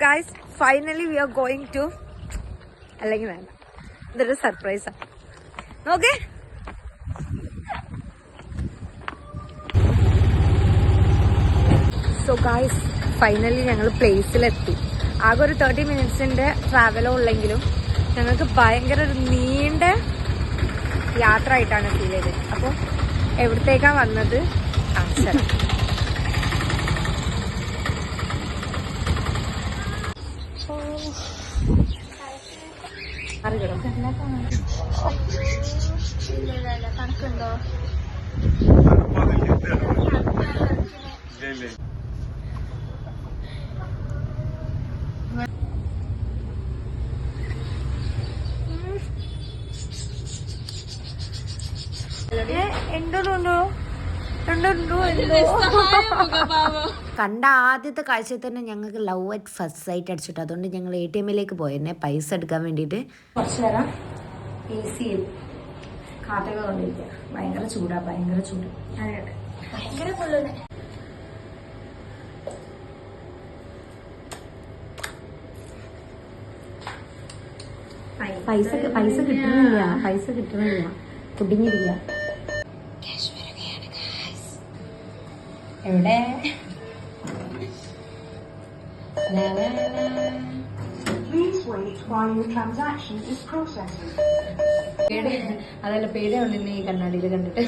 Guys, finally we are going to അല്ലെങ്കിൽ വേണ്ട, ഇതൊരു സർപ്രൈസാണ്. നോക്കേ, സോ ഗായ്സ് ഫൈനലി ഞങ്ങൾ പ്ലേസിലെത്തി. ആകെ ഒരു 30 മിനിറ്റ്സിൻ്റെ ട്രാവലോ ഉള്ളെങ്കിലും ഞങ്ങൾക്ക് ഭയങ്കര ഒരു നീണ്ട യാത്ര ആയിട്ടാണ് ഫീൽ ചെയ്തത്. അപ്പോൾ എവിടത്തേക്കാണ് വന്നത് കാണിച്ചു. കണക്കുണ്ടോ? കണ്ട ആദ്യത്തെ കാഴ്ചയിൽ തന്നെ ഞങ്ങൾക്ക് ലവ് അറ്റ് ഫസ്റ്റ് സൈറ്റ് അടിച്ചിട്ട്, അതുകൊണ്ട് ഞങ്ങൾ ATM-ലേക്ക് പോയെന്നെ പൈസ എടുക്കാൻ വേണ്ടിയിട്ട്. കുറച്ച് നേരം AC കാറ്റൊക്കെ കൊണ്ടിരിക്കുക. ഭയങ്കര ചൂടാ, ഭയങ്കര ചൂട്, ഭയങ്കര കൊള്ളുന്നെ. പൈസ കിട്ടണില്ല, കുടുങ്ങിയില്ല. എവിടെ അതല്ല പേടിയുണ്ട് ഈ കണ്ണാടിയിൽ കണ്ടിട്ട്.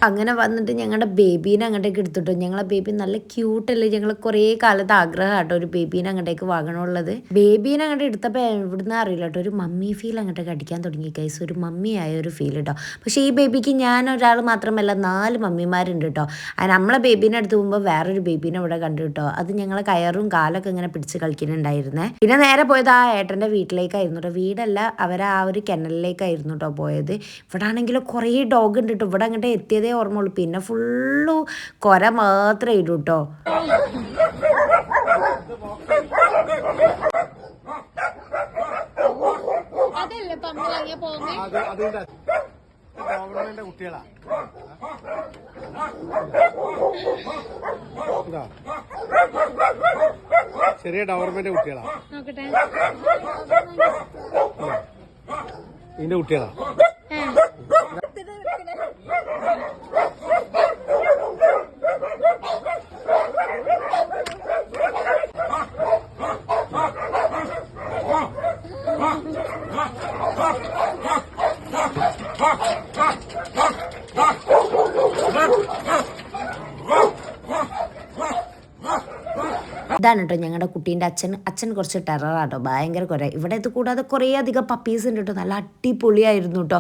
അങ്ങനെ വന്നിട്ട് ഞങ്ങളുടെ ബേബീനെ അങ്ങോട്ടേക്ക് എടുത്തിട്ടോ. ഞങ്ങളെ ബേബി നല്ല ക്യൂട്ടല്ലേ. ഞങ്ങൾ കുറേ കാലത്ത് ആഗ്രഹം കേട്ടോ ഒരു ബേബീനെ അങ്ങോട്ടേക്ക് വാങ്ങണമുള്ളത്. ബേബീനെ അങ്ങോട്ട് എടുത്തപ്പോൾ എവിടുന്ന് അറിയില്ല കേട്ടോ, ഒരു മമ്മി ഫീൽ അങ്ങോട്ടേക്ക് അടിക്കാൻ തുടങ്ങി കൈസ്. ഒരു മമ്മി ആയ ഒരു ഫീൽ കേട്ടോ. പക്ഷേ ഈ ബേബിക്ക് ഞാൻ ഒരാൾ മാത്രമല്ല 4 മമ്മിമാരുണ്ട് കേട്ടോ. അത് നമ്മളെ ബേബീനെ എടുത്ത് പോകുമ്പോൾ വേറൊരു ബേബീനെ ഇവിടെ കണ്ടു കേട്ടോ. അത് ഞങ്ങളെ കയറും കാലൊക്കെ ഇങ്ങനെ പിടിച്ച് കളിക്കുന്നുണ്ടായിരുന്നേ. പിന്നെ നേരെ പോയത് ആ ഏട്ടൻ്റെ വീട്ടിലേക്കായിരുന്നു കേട്ടോ. വീടല്ല, അവർ ആ ഒരു കിണലിലേക്കായിരുന്നു കേട്ടോ പോയത്. ഇവിടെ ആണെങ്കിലും കുറേ ഡോഗ് ഉണ്ട് കേട്ടോ. ഇവിടെ അങ്ങോട്ട് എത്തിയതേ ഓർമ്മയുള്ളൂ. പിന്നെ ഫുള്ളു കൊര മാത്രമേ ഇടൂ കേട്ടോ. കുട്ടികളാ ചെറിയ ഡോവർമെന്റ് കുട്ടികളാ, ഇതിന്റെ കുട്ടികളാ. ഇതാണ് കേട്ടോ ഞങ്ങളുടെ കുട്ടീൻ്റെ അച്ഛൻ കുറച്ച് ടെററാട്ടോ, ഭയങ്കര കുറേ. ഇവിടെ ഇത് കൂടാതെ കുറേ അധികം പപ്പീസ് ഉണ്ട് കേട്ടോ. നല്ല അടിപൊളിയായിരുന്നു കേട്ടോ.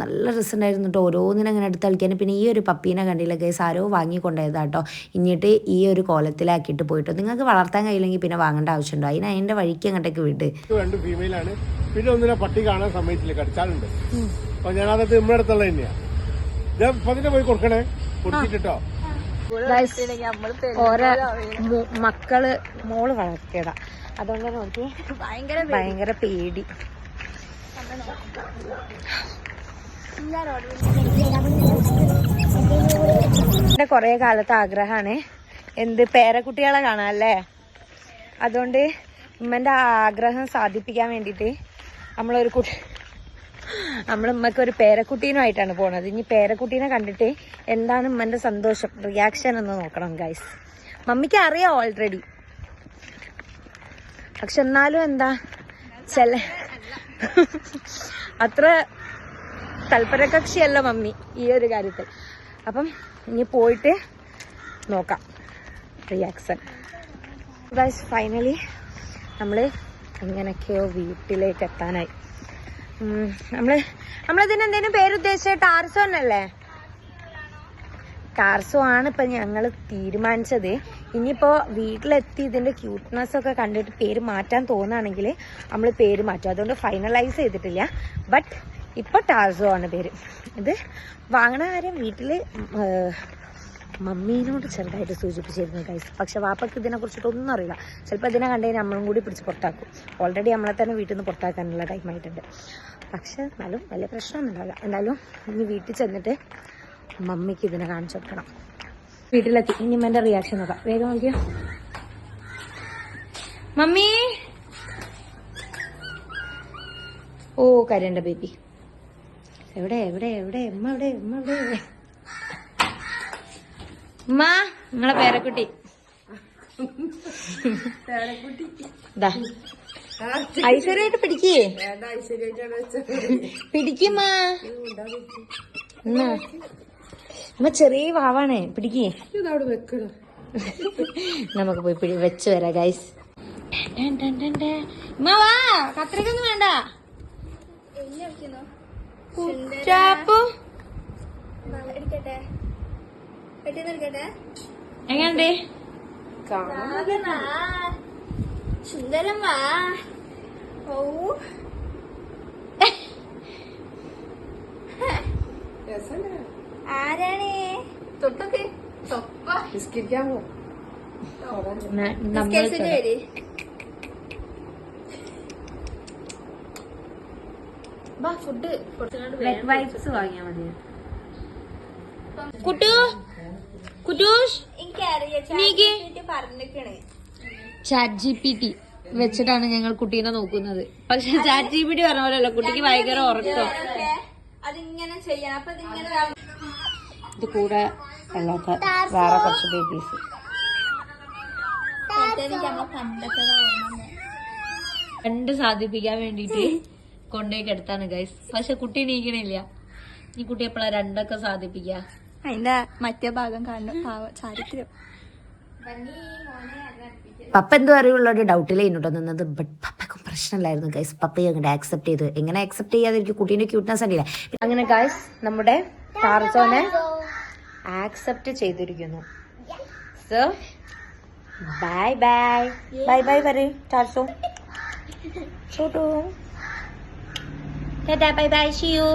നല്ല രസമുണ്ടായിരുന്നു കേട്ടോ ഓരോന്നിനും അങ്ങനെ എടുത്ത് കളിക്കാൻ. പിന്നെ ഈ ഒരു പപ്പീനെ കണ്ടില്ല ഗൈസ്, ആരോ വാങ്ങിക്കൊണ്ടതാട്ടോ. ഇനിയിട്ട് ഈ ഒരു കോലത്തിലാക്കിയിട്ട് പോയിട്ടോ. നിങ്ങൾക്ക് വളർത്താൻ കഴിയില്ലെങ്കിൽ പിന്നെ വാങ്ങേണ്ട ആവശ്യമുണ്ടോ? അതിൻ്റെ വഴിക്ക് അങ്ങോട്ടേക്ക് വിട്ട്. 2 ഫീമെയിലാണ്. പിന്നെ ഒന്നിനെ പട്ടി കാണാൻ സമ്മതിച്ചില്ല, കടിച്ചാലുണ്ട്. അപ്പൊ ഞാനത് നമ്മുടെ അടുത്തുള്ള തന്നെയാ. പോയി കൊടുക്കണേ, കൊടുത്തിട്ടോ. ഓരോ മക്കള് മോള് വളർത്തിയതാ, അതുകൊണ്ട് നോക്കി ഭയങ്കര പേടി. എന്റെ കൊറേ കാലത്തെ ആഗ്രഹമാണ് എന്ത് പേരക്കുട്ടികളെ കാണാല്ലേ. അതുകൊണ്ട് ഉമ്മന്റെ ആഗ്രഹം സാധിപ്പിക്കാൻ വേണ്ടിയിട്ട് നമ്മളുമ്മക്കൊരു പേരക്കുട്ടീനുമായിട്ടാണ് പോണത്. ഇനി പേരക്കുട്ടീനെ കണ്ടിട്ട് എന്താണ് ഉമ്മന്റെ സന്തോഷം, റിയാക്ഷൻ എന്ന് നോക്കണം ഗൈസ്. മമ്മിക്ക് അറിയാം ഓൾറെഡി, പക്ഷെ എന്നാലും എന്താ അത്ര തൽപരകക്ഷിയല്ല മമ്മി ഈ ഒരു കാര്യത്തിൽ. അപ്പം ഇനി പോയിട്ട് നോക്കാം റിയാക്ഷൻ. ഗൈസ് ഫൈനലി നമ്മള് എങ്ങനെയൊക്കെയോ വീട്ടിലേക്ക് എത്താനായി. നമ്മളിതിനെന്തേലും പേരുദ്ദേശിച്ച ടാർസോ എന്നല്ലേ? ടാർസോ ആണ് ഇപ്പൊ ഞങ്ങൾ തീരുമാനിച്ചത്. ഇനിയിപ്പോ വീട്ടിലെത്തി ഇതിന്റെ ക്യൂട്ട്നെസ് ഒക്കെ കണ്ടിട്ട് പേര് മാറ്റാൻ തോന്നുകയാണെങ്കിൽ നമ്മൾ പേര് മാറ്റും. അതുകൊണ്ട് ഫൈനലൈസ് ചെയ്തിട്ടില്ല. ബട്ട് ഇപ്പൊ ടാർസോ ആണ് പേര്. ഇത് വാങ്ങണ കാര്യം വീട്ടില് മമ്മീനോട് ചെറുതായിട്ട് സൂചിപ്പിച്ചിരുന്നു ഗൈസ്. പക്ഷെ വാപ്പക്ക് ഇതിനെ കുറിച്ചിട്ടൊന്നും അറിയില്ല. ചിലപ്പോൾ ഇതിനെ കണ്ടുകഴിഞ്ഞാൽ നമ്മളും കൂടി പിടിച്ച് പുറത്താക്കും. ഓൾറെഡി നമ്മളെ തന്നെ വീട്ടിൽ നിന്ന് പുറത്താക്കാനുള്ള ടൈമായിട്ടുണ്ട്. പക്ഷെ എന്നാലും വലിയ പ്രശ്നമൊന്നും ഉണ്ടാവില്ല. എന്നാലും ഇനി വീട്ടിൽ ചെന്നിട്ട് മമ്മിക്ക് ഇതിനെ കാണിച്ചു കൊടുക്കണം. വീട്ടിലെത്തി. ഇനി എന്റെ റിയാക്ഷൻ നോക്കാം. വേഗം നോക്കിയോ മമ്മി. ഓ കരണ്ട ബേബി. എവിടെ എവിടെ എവിടെ ഉമ്മ എവിടെ ഉമ്മ എവിടെ? ഉമ്മ നിങ്ങളെ പേരക്കുട്ടി ഐശ്വര്യമായിട്ട് പിടിക്കേ. പിടിക്കുമ്മ. ഉമ്മ ചെറിയ വാവാണേ, പിടിക്കേ. നമുക്ക് പോയി വെച്ച് വരാം ഗൈസ്. ഉമ്മ വാ, കത്രികൊന്നും വേണ്ട. എങ്ങണ്ടേ സുന്ദരമാ. ഓ ആരാണ് തൊട്ടൊക്കെ ഫുഡ് വൈപ്സ് വാങ്ങിയാ മതി. കുട്ടു കുട്ടൂഷ് പറഞ്ഞിക്കണേ. ചാറ്റ് GPT വെച്ചിട്ടാണ് ഞങ്ങൾ കുട്ടീനെ നോക്കുന്നത്. പക്ഷെ ചാറ്റ് GPT പറഞ്ഞ പോലെയല്ല, കുട്ടിക്ക് ഭയങ്കര ഉറക്കം. അതിങ്ങനെ ചെയ്യണം. അപ്പൊ ഇതിങ്ങനെ ഇത് കൂടെ അല്ലാത്ത വേറെ കുറച്ച് ബേബീസ്. രണ്ട് സാധിപ്പിക്കാൻ വേണ്ടിട്ട് കൊണ്ടുപോയി കിടത്താണ് ഗൈസ്. പക്ഷെ കുട്ടി എണീക്കണില്ല. ഈ കുട്ടി എപ്പോഴാ രണ്ടൊക്കെ സാധിപ്പിക്ക? അതിന്റെ മറ്റേ ഭാഗം കാണും ചാരിത്രം. പപ്പ എന്തോ അറിയുള്ള ഒരു ഡൗട്ടിലായിരുന്നു നിന്നത്. ബട്ട് പപ്പക്കും പ്രശ്നമില്ലായിരുന്നു ഗൈസ്. പപ്പയെ അങ്ങോട്ട് ആക്സെപ്റ്റ് ചെയ്തു. എങ്ങനെ ആക്സെപ്റ്റ് ചെയ്യാതിരിക്കും? കുട്ടീന്റെ ക്യൂട്ട്നെസ് അറിയില്ല. അങ്ങനെ ഗൈസ് നമ്മുടെ ടാർസോനെ ആക്സെപ്റ്റ് ചെയ്തിരിക്കുന്നു. So bye bye bye bye പറയ് ടാർസോ. ചോട്ടു ടാറ്റാ ബൈ ബൈ, see you.